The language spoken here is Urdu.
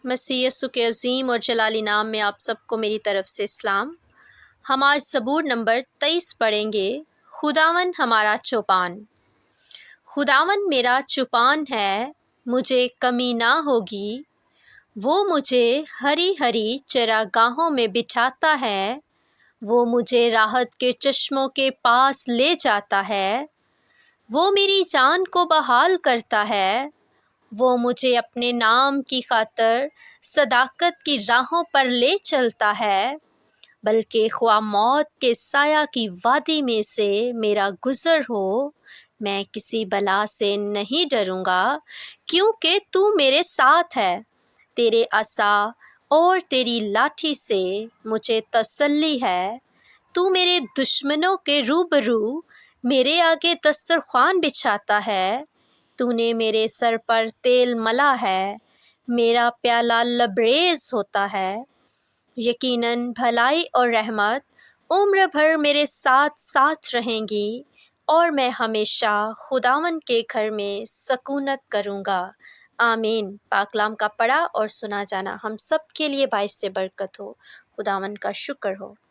مسیح یسوع کے عظیم اور جلالی نام میں آپ سب کو میری طرف سے اسلام۔ ہم آج زبور نمبر 23 پڑھیں گے۔ خداوند ہمارا چوپان۔ خداوند میرا چوپان ہے، مجھے کمی نہ ہوگی۔ وہ مجھے ہری ہری چراگاہوں میں بٹھاتا ہے، وہ مجھے راحت کے چشموں کے پاس لے جاتا ہے۔ وہ میری جان کو بحال کرتا ہے، وہ مجھے اپنے نام کی خاطر صداقت کی راہوں پر لے چلتا ہے۔ بلکہ خواہ موت کے سایہ کی وادی میں سے میرا گزر ہو، میں کسی بلا سے نہیں ڈروں گا، کیونکہ تو میرے ساتھ ہے۔ تیرے عصا اور تیری لاٹھی سے مجھے تسلی ہے۔ تو میرے دشمنوں کے روبرو میرے آگے دسترخوان بچھاتا ہے۔ تو نے میرے سر پر تیل ملا ہے، میرا پیالہ لبریز ہوتا ہے۔ یقیناً بھلائی اور رحمت عمر بھر میرے ساتھ ساتھ رہیں گی، اور میں ہمیشہ خداوند کے گھر میں سکونت کروں گا۔ آمین۔ پاک کلام کا پڑھا اور سنا جانا ہم سب کے لیے باعث برکت ہو۔ خداوند کا شکر ہو۔